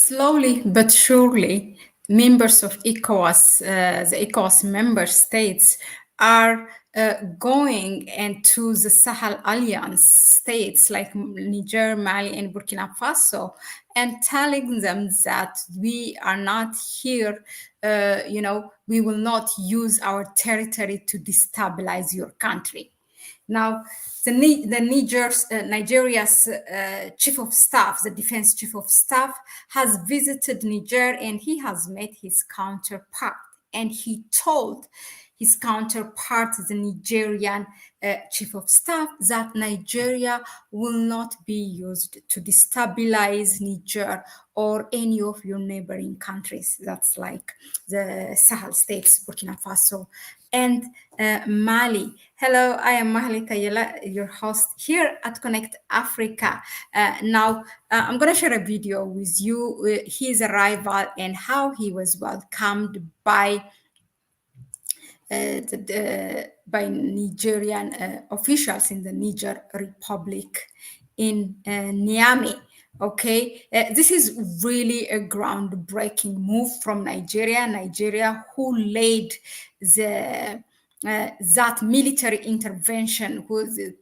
Slowly but surely, members of ECOWAS, the ECOWAS member states, are going into the Sahel Alliance states like Niger, Mali, and Burkina Faso, and telling them that we are not here, we will not use our territory to destabilize your country. Now, Nigeria's chief of staff, the defense chief of staff, has visited Niger and he has met his counterpart. And he told his counterpart, the Nigerian chief of staff, that Nigeria will not be used to destabilize Niger or any of your neighboring countries. That's like the Sahel states, Burkina Faso and Mali. Hello, I am Mahlet, Ayele, your host here at Connect Africa. Now, I'm going to share a video with you, his arrival and how he was welcomed by Nigerian officials in the Niger Republic in Niamey. Okay, this is really a groundbreaking move from Nigeria, who laid that military intervention.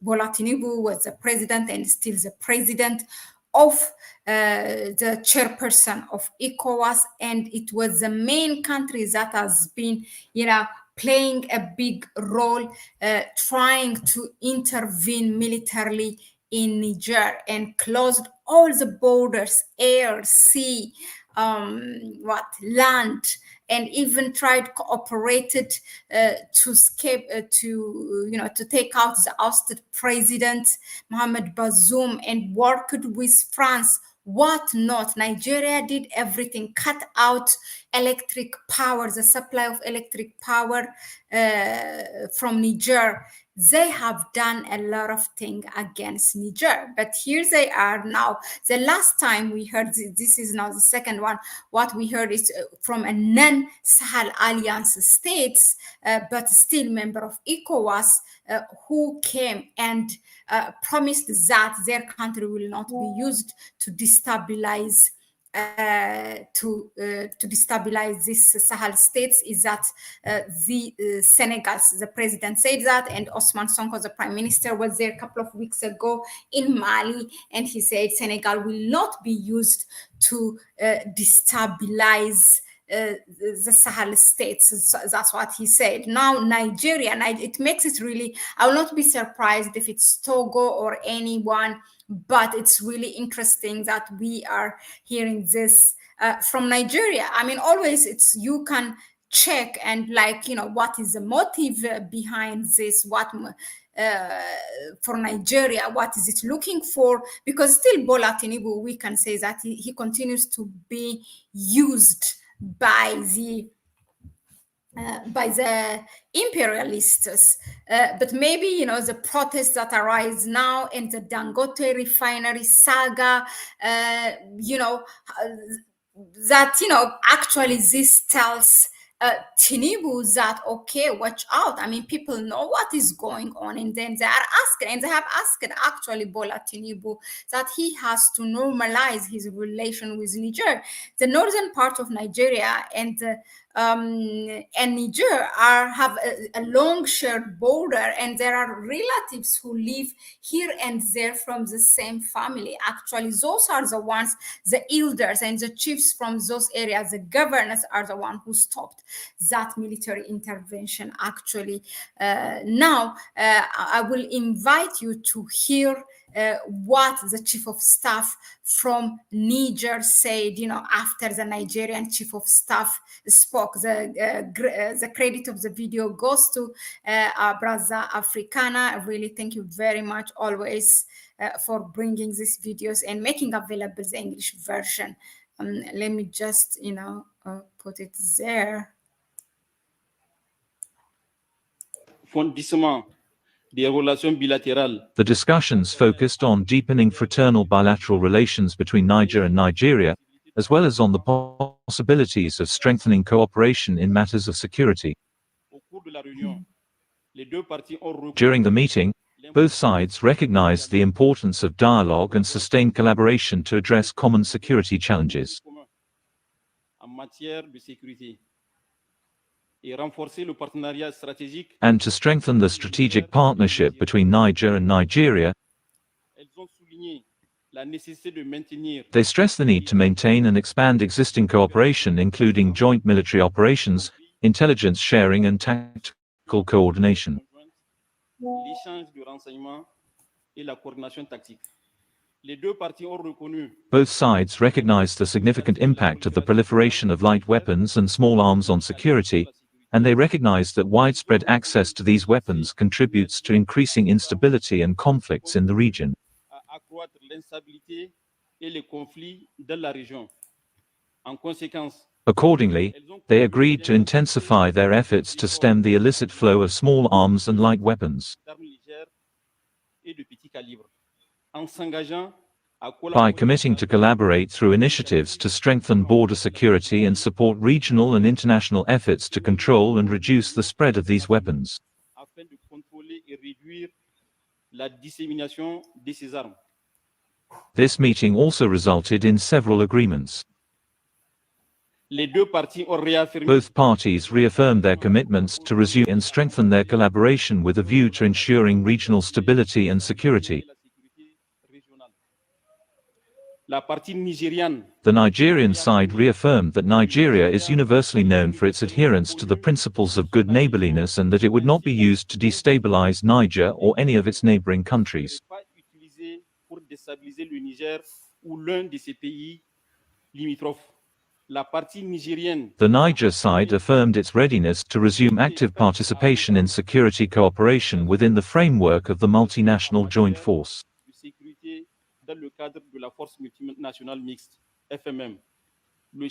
Bola Tinubu was the president and still the president of the chairperson of ECOWAS, and it was the main country that has been, playing a big role, trying to intervene militarily in Niger and closed all the borders, air, sea, land, and even tried cooperated to escape, to take out the ousted president Mohamed Bazoum and worked with France. What not? Nigeria did everything, cut out electric power, the supply of electric power from Niger. They have done a lot of things against Niger, but here they are now. The last time we heard, this is now the second one, what we heard is from a non-Sahel Alliance states, but still member of ECOWAS, who came and promised that their country will not be used to destabilize this Sahel states. Is that the president said that, and Osman Sonko, the prime minister, was there a couple of weeks ago in Mali, and he said Senegal will not be used to destabilize the Sahel states. So that's what he said. Now Nigeria, and it makes it really, I will not be surprised if it's Togo or anyone, but it's really interesting that we are hearing this from Nigeria. I mean, always you can check and what is the motive behind this, what for Nigeria, what is it looking for? Because still Bola Tinubu, we can say that he continues to be used by the imperialists, but maybe the protests that arise now in the Dangote refinery saga, actually this tells Tinubu that, okay, watch out. I mean, people know what is going on, and then they are asking, and they have asked actually Bola Tinubu that he has to normalize his relation with Niger. The northern part of Nigeria and Niger have a long shared border, and there are relatives who live here and there from the same family. Actually, those are the ones, the elders and the chiefs from those areas, the governors are the ones who stopped that military intervention. Actually, now I will invite you to hear what the chief of staff from Niger said, after the Nigerian chief of staff spoke. The credit of the video goes to Braza Africana. Really, thank you very much always for bringing these videos and making available the English version. Let me just, put it there. The discussions focused on deepening fraternal bilateral relations between Niger and Nigeria, as well as on the possibilities of strengthening cooperation in matters of security. During the meeting, both sides recognized the importance of dialogue and sustained collaboration to address common security challenges. and to strengthen the strategic partnership between Niger and Nigeria. They stress the need to maintain and expand existing cooperation, including joint military operations, intelligence sharing and tactical coordination. Both sides recognize the significant impact of the proliferation of light weapons and small arms on security, and they recognize that widespread access to these weapons contributes to increasing instability and conflicts in the region. Accordingly, they agreed to intensify their efforts to stem the illicit flow of small arms and light weapons. By committing to collaborate through initiatives to strengthen border security and support regional and international efforts to control and reduce the spread of these weapons. This meeting also resulted in several agreements. Both parties reaffirmed their commitments to resume and strengthen their collaboration with a view to ensuring regional stability and security. The Nigerian side reaffirmed that Nigeria is universally known for its adherence to the principles of good neighborliness and that it would not be used to destabilize Niger or any of its neighboring countries. The Niger side affirmed its readiness to resume active participation in security cooperation within the framework of the multinational joint force. The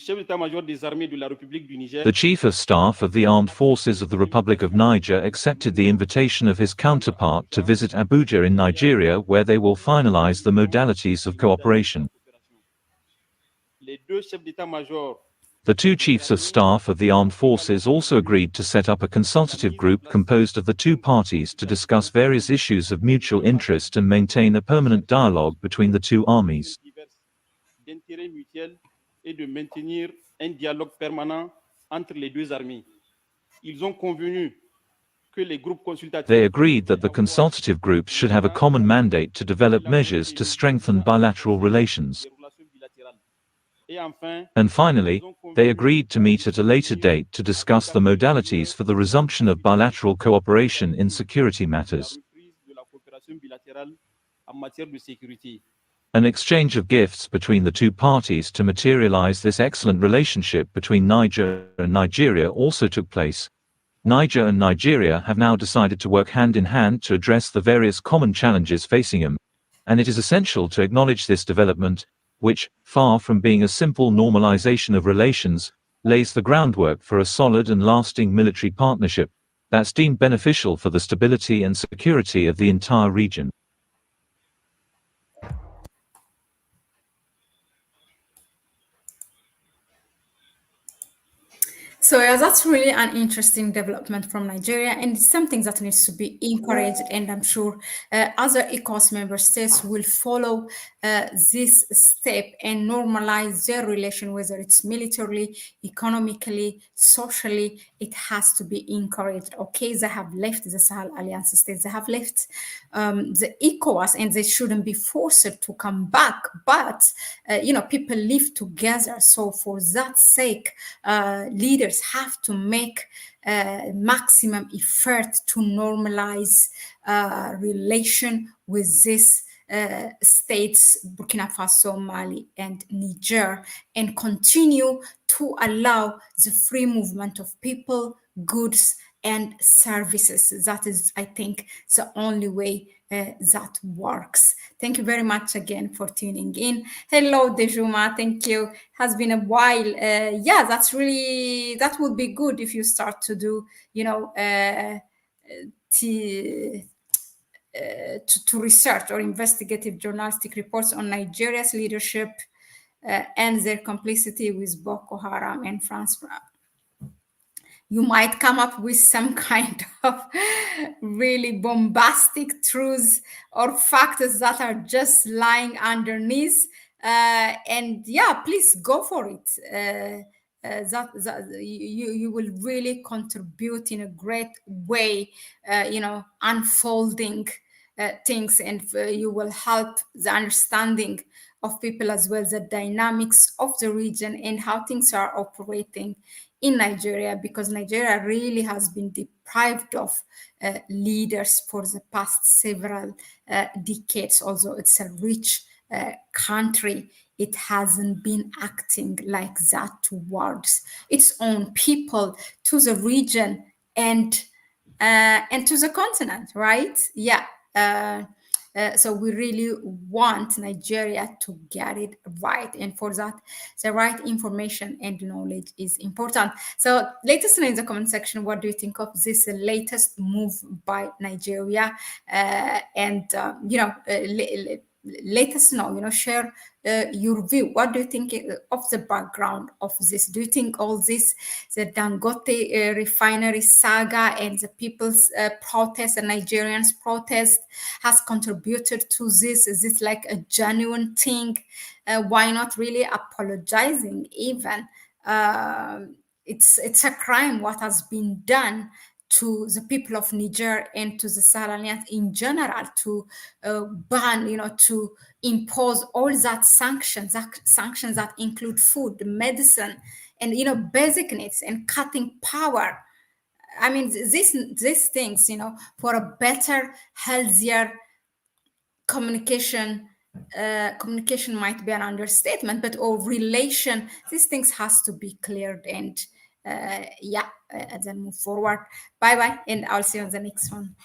Chief of Staff of the Armed Forces of the Republic of Niger accepted the invitation of his counterpart to visit Abuja in Nigeria, where they will finalize the modalities of cooperation. The two Chiefs of Staff of the Armed Forces also agreed to set up a consultative group composed of the two parties to discuss various issues of mutual interest and maintain a permanent dialogue between the two armies. They agreed that the consultative groups should have a common mandate to develop measures to strengthen bilateral relations. And finally, they agreed to meet at a later date to discuss the modalities for the resumption of bilateral cooperation in security matters. An exchange of gifts between the two parties to materialize this excellent relationship between Niger and Nigeria also took place. Niger and Nigeria have now decided to work hand in hand to address the various common challenges facing them, and it is essential to acknowledge this development, which, far from being a simple normalization of relations, lays the groundwork for a solid and lasting military partnership that's deemed beneficial for the stability and security of the entire region. So yeah, that's really an interesting development from Nigeria, and it's something that needs to be encouraged. And I'm sure other ECOWAS member states will follow this step and normalize their relation, whether it's militarily, economically, socially. It has to be encouraged. Okay, they have left the Sahel Alliance states, they have left the ECOWAS, and they shouldn't be forced to come back. But people live together, so for that sake, leaders have to make maximum effort to normalize relation with this states, Burkina Faso, Mali, and Niger, and continue to allow the free movement of people, goods, and services. That is, I think, the only way that works. Thank you very much again for tuning in. Hello, Dejuma. Thank you. Has been a while. That would be good if you start to do, to research or investigative journalistic reports on Nigeria's leadership and their complicity with Boko Haram and France. You might come up with some kind of really bombastic truths or factors that are just lying underneath. And yeah, please go for it. you will really contribute in a great way, unfolding things, and you will help the understanding of people as well, the dynamics of the region and how things are operating in Nigeria, because Nigeria really has been deprived of leaders for the past several decades. Although it's a rich country, it hasn't been acting like that towards its own people, to the region, and to the continent, right? Yeah. So we really want Nigeria to get it right, and for that, the right information and knowledge is important. So let us know in the comment section, what do you think of this latest move by Nigeria? Let us know, share your view. What do you think of the background of this? Do you think all this, the Dangote refinery saga and the people's protest, the Nigerians' protest, has contributed to this? Is it like a genuine thing? Why not really apologizing even? It's a crime what has been done to the people of Niger and to the Sahel Alliance in general, to ban, to impose all that sanctions that include food, medicine, and basic needs, and cutting power. I mean, these things, for a better, healthier communication. Communication might be an understatement, but relation, these things has to be cleared, and then move forward. Bye bye, and I'll see you on the next one.